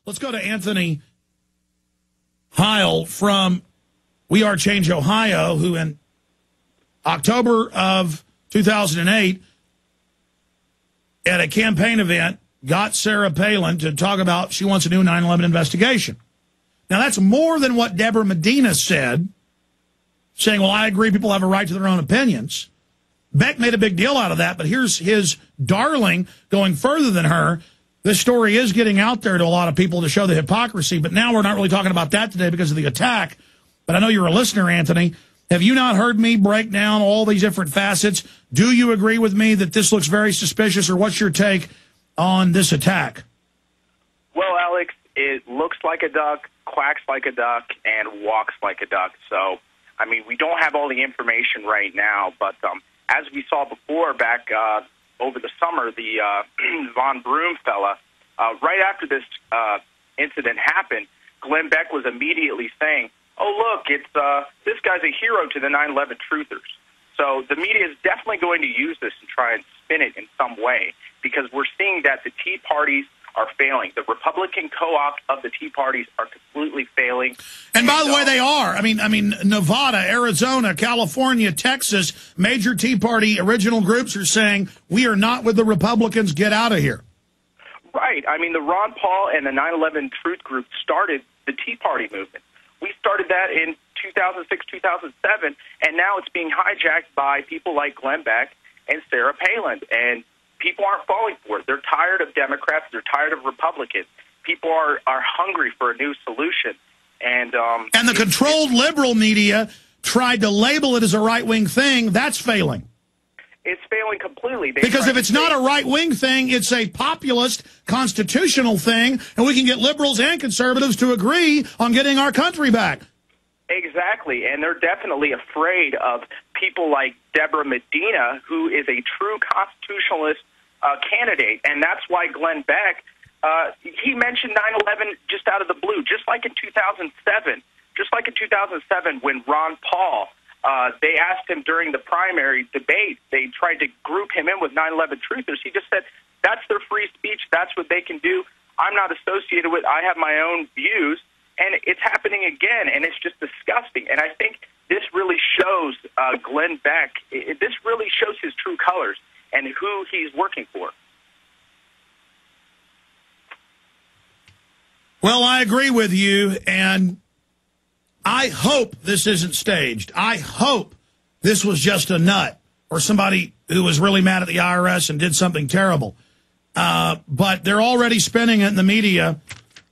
Let's go to Anthony Heil from We Are Change Ohio, who in October of 2008 at a campaign event got Sarah Palin to talk about she wants a new 9/11 investigation. Now, that's more than what Deborah Medina said, saying, well, I agree people have a right to their own opinions. Beck made a big deal out of that, but here's his darling going further than her. This story is getting out there to a lot of people to show the hypocrisy, but now we're not really talking about that today because of the attack. But I know you're a listener, Anthony. Have you not heard me break down all these different facets? Do you agree with me that this looks very suspicious, or what's your take on this attack? Well, Alex, it looks like a duck, quacks like a duck, and walks like a duck. So, I mean, we don't have all the information right now, but as we saw before back over the summer, the Von Broom fella, right after this incident happened, Glenn Beck was immediately saying, oh, look, it's this guy's a hero to the 9/11 truthers. So the media is definitely going to use this and try and spin it in some way, because we're seeing that the Tea Parties are failing. The Republican co-ops of the Tea Parties are completely failing. And by the way, they are. I mean, Nevada, Arizona, California, Texas, major Tea Party original groups are saying, we are not with the Republicans, get out of here. Right. I mean, the Ron Paul and the 9/11 Truth Group started the Tea Party movement. We started that in 2006, 2007, and now it's being hijacked by people like Glenn Beck and Sarah Palin. And people aren't falling for it. They're tired of Democrats. They're tired of Republicans. People are hungry for a new solution. And the controlled liberal media tried to label it as a right-wing thing. That's failing. It's failing completely. Because if it's not a right-wing thing, it's a populist constitutional thing, and we can get liberals and conservatives to agree on getting our country back. Exactly, and they're definitely afraid of people like Deborah Medina, who is a true constitutionalist candidate, and that's why Glenn Beck, he mentioned 9/11 just out of the blue, just like in 2007. Just like in 2007 when Ron Paul, they asked him during the primary debate, they tried to group him in with 9/11 truthers. He just said, that's their free speech, that's what they can do. I'm not associated with, I have my own views. And it's happening again, and it's just disgusting. And I think this really shows Glenn Beck, this really shows his true colors and who he's working for. Well, I agree with you, and I hope this isn't staged. I hope this was just a nut or somebody who was really mad at the IRS and did something terrible. But they're already spinning it in the media.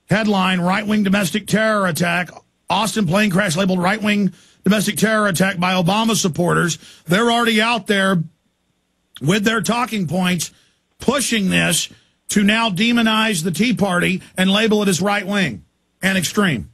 Headline, right-wing domestic terror attack. Austin plane crash labeled right-wing domestic terror attack by Obama supporters. They're already out there with their talking points pushing this to now demonize the Tea Party and label it as right-wing and extreme.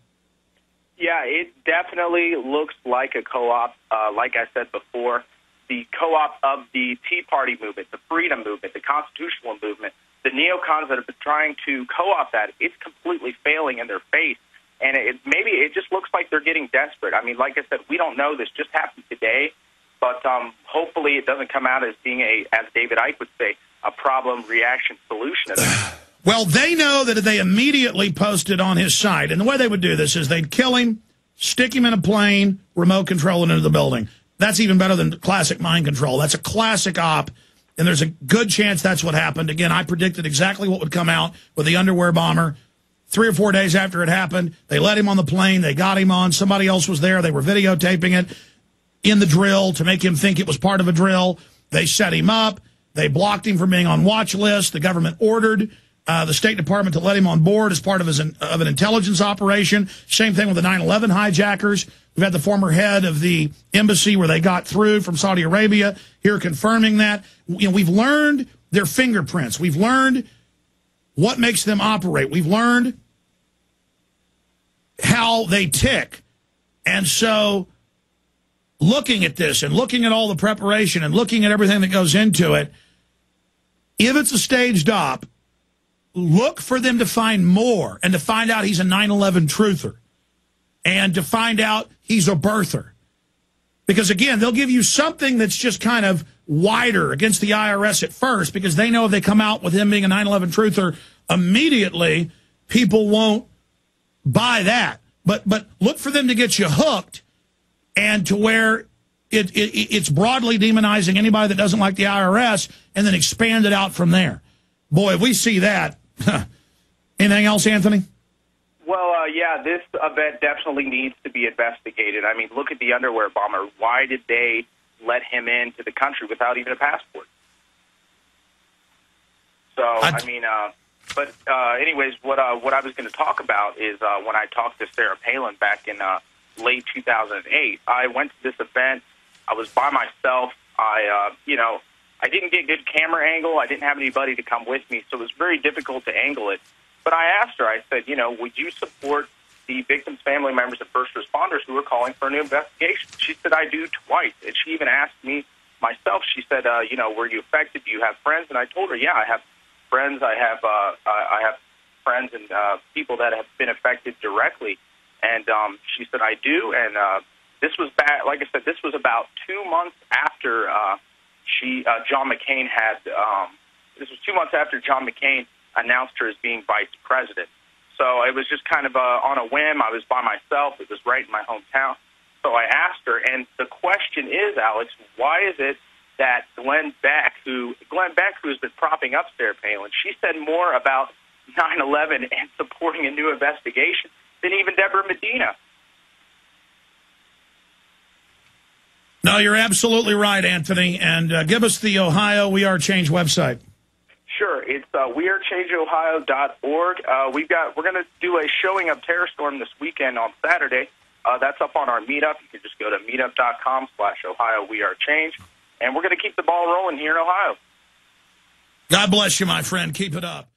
Yeah, it definitely looks like a co-op. Like I said before, the co-op of the Tea Party movement, the freedom movement, the constitutional movement, the neocons that have been trying to co-opt that, it's completely failing in their face. And maybe it just looks like they're getting desperate. I mean, like I said, we don't know. This just happened today. But hopefully it doesn't come out as being as David Icke would say, a problem, reaction, solution. Well, they know that if they immediately posted on his site, and the way they would do this is they'd kill him, stick him in a plane, remote control into the building. That's even better than classic mind control. That's a classic op. And there's a good chance that's what happened. Again, I predicted exactly what would come out with the underwear bomber. 3 or 4 days after it happened, they let him on the plane. They got him on. Somebody else was there. They were videotaping it in the drill to make him think it was part of a drill. They set him up. They blocked him from being on watch list. The government ordered the State Department to let him on board as part of an intelligence operation. Same thing with the 9/11 hijackers. We've had the former head of the embassy where they got through from Saudi Arabia here confirming that. You know, we've learned their fingerprints. We've learned what makes them operate. We've learned how they tick. And so looking at this and looking at all the preparation and looking at everything that goes into it, if it's a staged op, look for them to find more and to find out he's a 9/11 truther and to find out he's a birther. Because, again, they'll give you something that's just kind of wider against the IRS at first because they know if they come out with him being a 9/11 truther, immediately people won't buy that. But look for them to get you hooked, and to where it's broadly demonizing anybody that doesn't like the IRS, and then expand it out from there. Boy, if we see that. Anything else, Anthony? Well, yeah, this event definitely needs to be investigated. I mean, look at the underwear bomber. Why did they let him into the country without even a passport? So, anyways, what I was going to talk about is when I talked to Sarah Palin back in late 2008. I went to this event. I was by myself. I didn't get good camera angle. I didn't have anybody to come with me, so it was very difficult to angle it. But I asked her, I said, would you support the victims' family members and first responders who are calling for a new investigation? She said, I do, twice. And she even asked me myself, she said, were you affected? Do you have friends? And I told her, yeah, I have friends. I have friends and people that have been affected directly. And she said, I do. And this was back, like I said, this was about 2 months after John McCain had, this was 2 months after John McCain announced her as being vice president. So it was just kind of on a whim. I was by myself. It was right in my hometown. So I asked her, and the question is, Alex, why is it that Glenn Beck, who has been propping up Sarah Palin, she said more about 9/11 and supporting a new investigation than even Deborah Medina? No, you're absolutely right, Anthony. And give us the Ohio We Are Change website. Sure, it's wearechangeohio.org. We're going to do a showing of Terror Storm this weekend on Saturday. That's up on our meetup. You can just go to meetup.com/Ohio We Are Change, and we're going to keep the ball rolling here in Ohio. God bless you, my friend. Keep it up.